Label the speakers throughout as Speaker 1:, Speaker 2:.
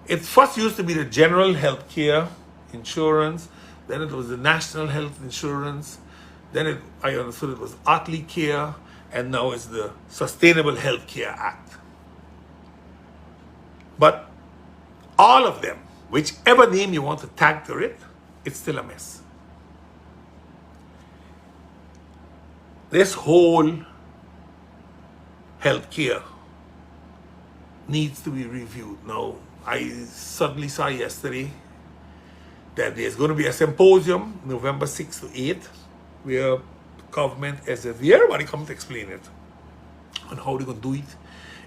Speaker 1: It first used to be the general health care insurance, then it was the national health insurance, then I understood it was Otley Care, and now it's the Sustainable Health Care Act. But all of them, whichever name you want to tag to it, it's still a mess. This whole healthcare needs to be reviewed. Now, I suddenly saw yesterday that there's going to be a symposium November 6th to 8th where government, as if everybody come to explain it on how they're going to do it.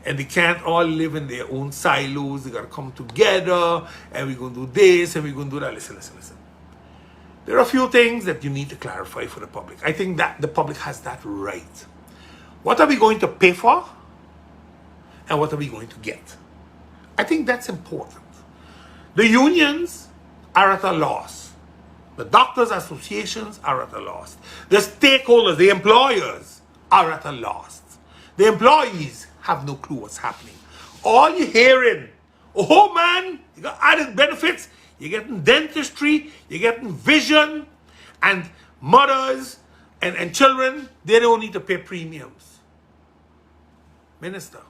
Speaker 1: And they can't all live in their own silos. They got to come together, and we're going to do this, and we're going to do that. Listen. There are a few things that you need to clarify for the public. I think that the public has that right. What are we going to pay for? And what are we going to get? I think that's important. The unions are at a loss. The doctors' associations are at a loss. The stakeholders, the employers, are at a loss. The employees have no clue what's happening. All you're hearing, oh man, you got added benefits, you're getting dentistry, you're getting vision, and mothers and children, they don't need to pay premiums. Minister,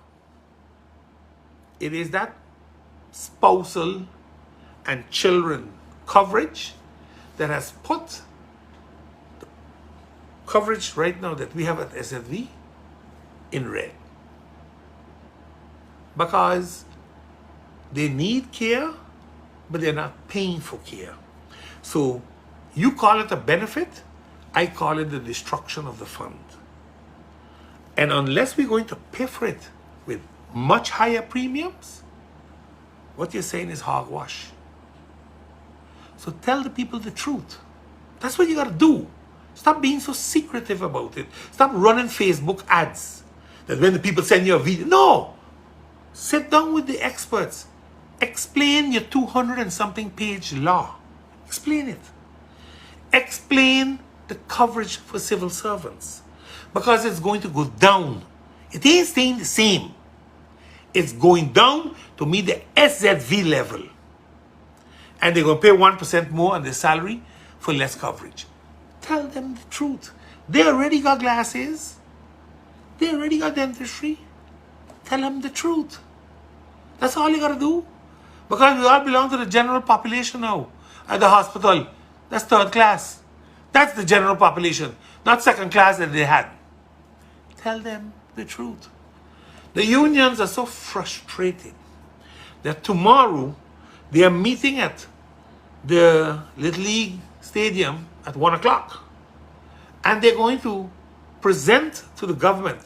Speaker 1: it is that spousal and children coverage that has put the coverage right now that we have at SFV in red. Because they need care, but they're not paying for care. So you call it a benefit, I call it the destruction of the fund. And unless we're going to pay for it with much higher premiums, what you're saying is hogwash. So tell the people the truth. That's what you gotta do. Stop being so secretive about it. Stop running Facebook ads that when the people send you a video, no! Sit down with the experts. Explain your 200 and something page law. Explain it. Explain the coverage for civil servants. Because it's going to go down. It ain't staying the same. It's going down to meet the SZV level. And they're going to pay 1% more on their salary for less coverage. Tell them the truth. They already got glasses. They already got dentistry. Tell them the truth. That's all you got to do. Because we all belong to the general population now at the hospital. That's third class. That's the general population, not second class that they had. Tell them the truth. The unions are so frustrated that tomorrow they are meeting at the Little League Stadium at 1 o'clock. And they're going to present to the government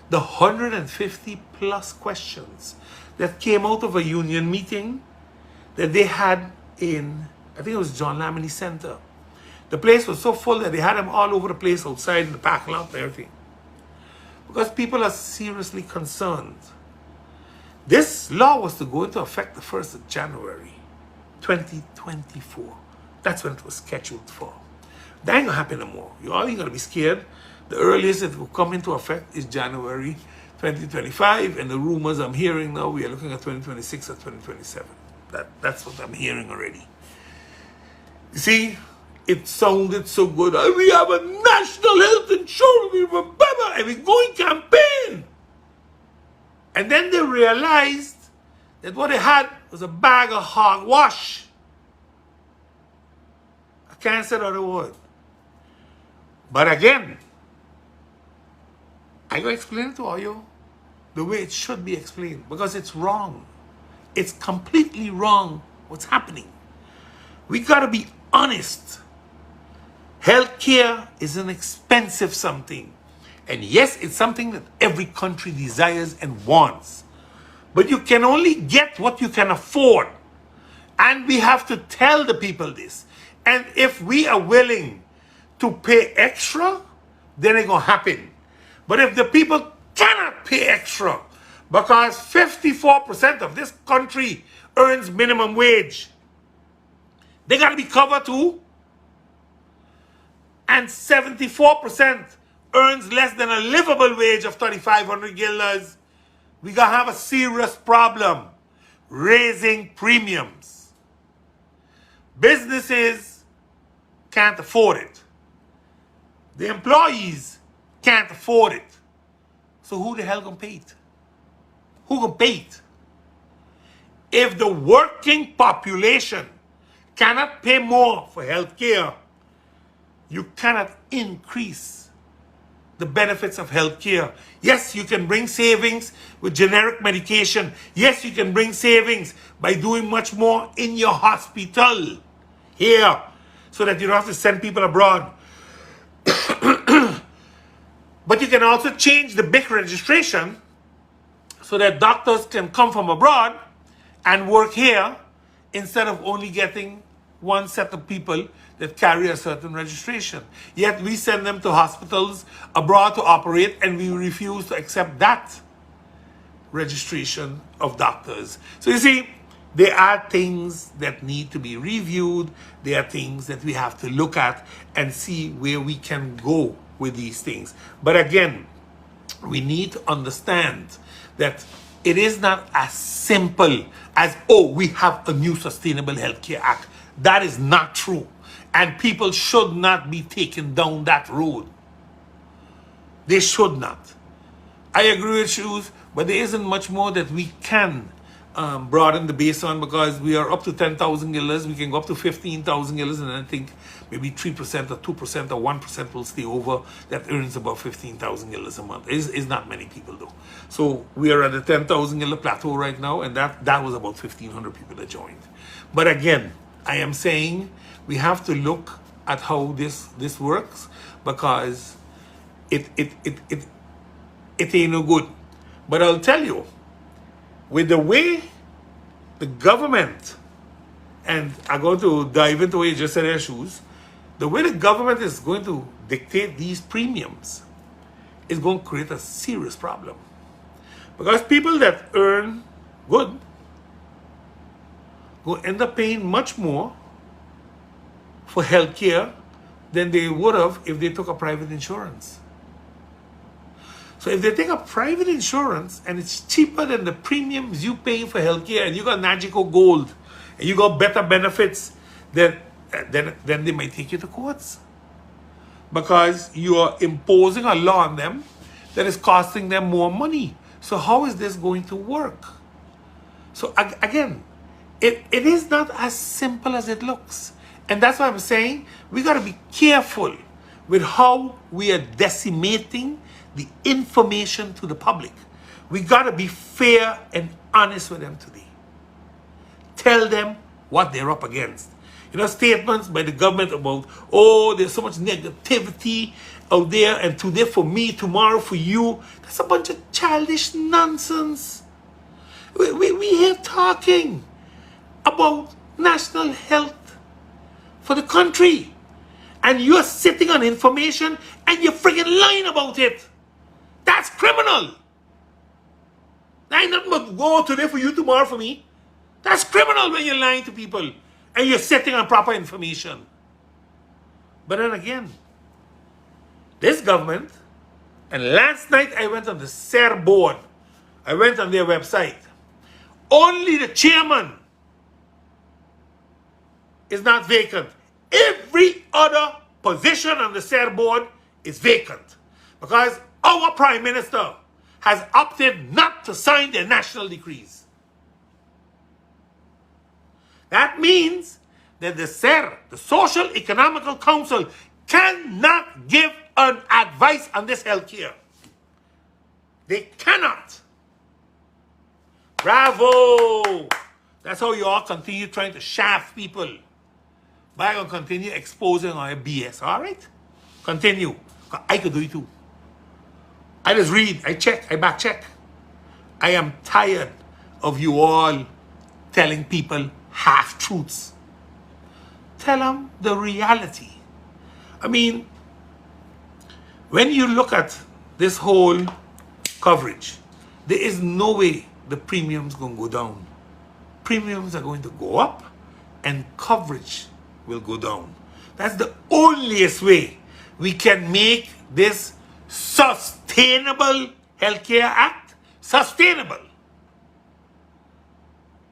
Speaker 1: the 150 plus questions that came out of a union meeting that they had in, I think it was John Lamini Center. The place was so full that they had them all over the place outside in the parking lot and everything. Because people are seriously concerned. This law was to go into effect the 1st of January, 2024. That's when it was scheduled for. That ain't gonna happen no more. You all ain't gonna be scared. The earliest it will come into effect is January 2025, and the rumors I'm hearing now, we are looking at 2026 or 2027. That's what I'm hearing already. You see, it sounded so good. We have a national health insurance, and we're going campaign. And then they realized that what they had was a bag of hogwash. I can't say the other word. But again, I'm going to explain it to all you the way it should be explained, because it's wrong. It's completely wrong what's happening. We got to be honest. Healthcare is an expensive something. And yes, it's something that every country desires and wants. But you can only get what you can afford. And we have to tell the people this. And if we are willing to pay extra, then it's going to happen. But if the people cannot pay extra, because 54% of this country earns minimum wage, they got to be covered too. And 74% earns less than a livable wage of 3,500 guilders. We got to have a serious problem. raising premiums. Businesses can't afford it. The employees can't afford it. So who the hell gonna pay it? Who gonna pay it? If the working population cannot pay more for health care, you cannot increase the benefits of health care. Yes, you can bring savings with generic medication. Yes, you can bring savings by doing much more in your hospital here so that you don't have to send people abroad. But you can also change the BIC registration so that doctors can come from abroad and work here instead of only getting one set of people that carry a certain registration. Yet we send them to hospitals abroad to operate, and we refuse to accept that registration of doctors. So you see, there are things that need to be reviewed. There are things that we have to look at and see where we can go with these things. But again, we need to understand that it is not as simple as, oh, we have a new Sustainable Healthcare Act. That is not true. And people should not be taken down that road. They should not. I agree with you, but there isn't much more that we can broaden the base on, because we are up to 10,000 guilders. We can go up to 15,000 guilders, and I think maybe 3% or 2% or 1% will stay over that earns about 15,000 guilders a month. Is not many people though. So we are at the 10,000 guilder plateau right now, and that was about 1,500 people that joined. But again, I am saying we have to look at how this works, because it ain't no good. But I'll tell you, with the way the government, and I'm going to dive into what you just said, their shoes, the way the government is going to dictate these premiums is going to create a serious problem. Because people that earn good will end up paying much more for healthcare than they would have if they took a private insurance. So if they take a private insurance and it's cheaper than the premiums you pay for healthcare, and you got Nagico Gold, and you got better benefits, then they might take you to courts, because you are imposing a law on them that is costing them more money. So how is this going to work? So again, it is not as simple as it looks. And that's why I'm saying we got to be careful with how we are decimating the information to the public. We got to be fair and honest with them today. Tell them what they're up against. You know, statements by the government about, oh, there's so much negativity out there, and today for me, tomorrow for you. That's a bunch of childish nonsense. We here talking about national health for the country, and you're sitting on information and you're friggin' lying about it. That's criminal. That ain't nothing but go today for you, tomorrow for me. That's criminal when you're lying to people and you're sitting on proper information. But then again, this government, and last night I went on the SER board. I went on their website. Only the chairman is not vacant. Every other position on the SER board is vacant, because our Prime Minister has opted not to sign their national decrees. That means that the SER, the Social Economical Council, cannot give an advice on this healthcare. They cannot. Bravo! That's how you all continue trying to shaft people. But I'm going to continue exposing our BS, all right? Continue. I could do it too. I just read, I check, I back check. I am tired of you all telling people half-truths. Tell them the reality. I mean, when you look at this whole coverage, there is no way the premiums going to go down. Premiums are going to go up, and coverage will go down. That's the onlyest way we can make this Sustainable Healthcare Act sustainable.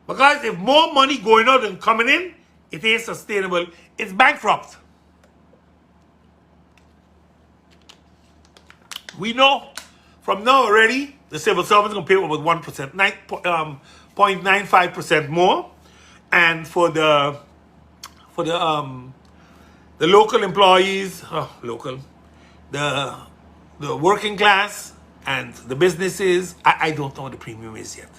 Speaker 1: Because if more money going out than coming in, it ain't sustainable. It's bankrupt. We know from now already, the civil servants going to pay about 1%, 0.95% more. And for the local employees, the working class and the businesses, I don't know what the premium is yet.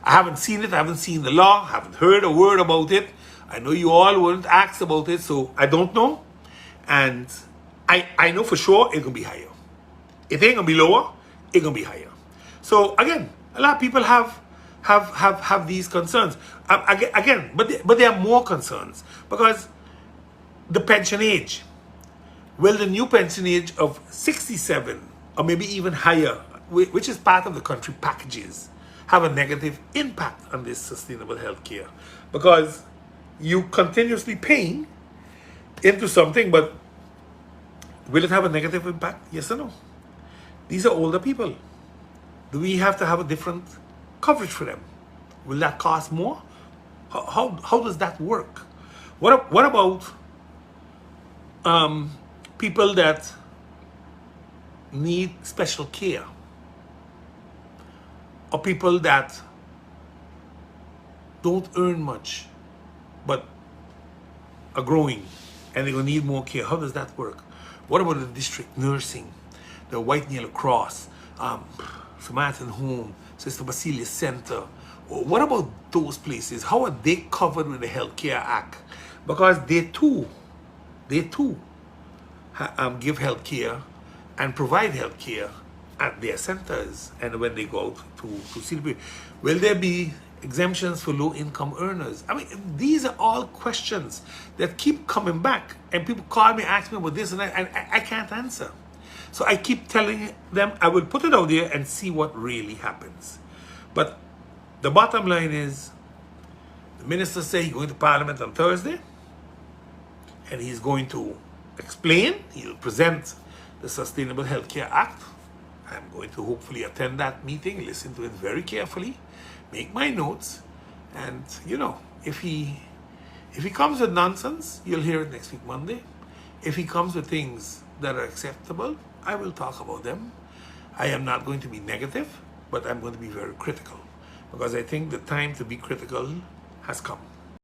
Speaker 1: I haven't seen it. I haven't seen the law. I haven't heard a word about it. I know you all weren't asked about it, so I don't know. And I know for sure it's going to be higher. It ain't going to be lower. It's going to be higher. So again, a lot of people have these concerns. Again, but there are more concerns because the pension age. Will the new pension age of 67 or maybe even higher, which is part of the country packages, have a negative impact on this sustainable health care? Because you continuously paying into something, but will it have a negative impact? Yes or no? These are older people. Do we have to have a different coverage for them? Will that cost more? How does that work? What about people that need special care, or people that don't earn much but are growing and they're going to need more care? How does that work? What about the district nursing, the White and Yellow Cross, Maarten Home, Sister Basilia Center? What about those places? How are they covered with the Health Care Act? Because they too give health care and provide health care at their centers. And when they go out to CDP, will there be exemptions for low-income earners? I mean, these are all questions that keep coming back, and people call me, ask me about this and that, and I can't answer. So I keep telling them I will put it out there and see what really happens. But the bottom line is, the minister say he's going to Parliament on Thursday, and he's going to explain, he'll present the Sustainable Healthcare Act. I'm going to hopefully attend that meeting, listen to it very carefully, make my notes, and if he comes with nonsense, you'll hear it next week Monday. If he comes with things that are acceptable, I will talk about them. I am not going to be negative, but I'm going to be very critical, because I think the time to be critical has come.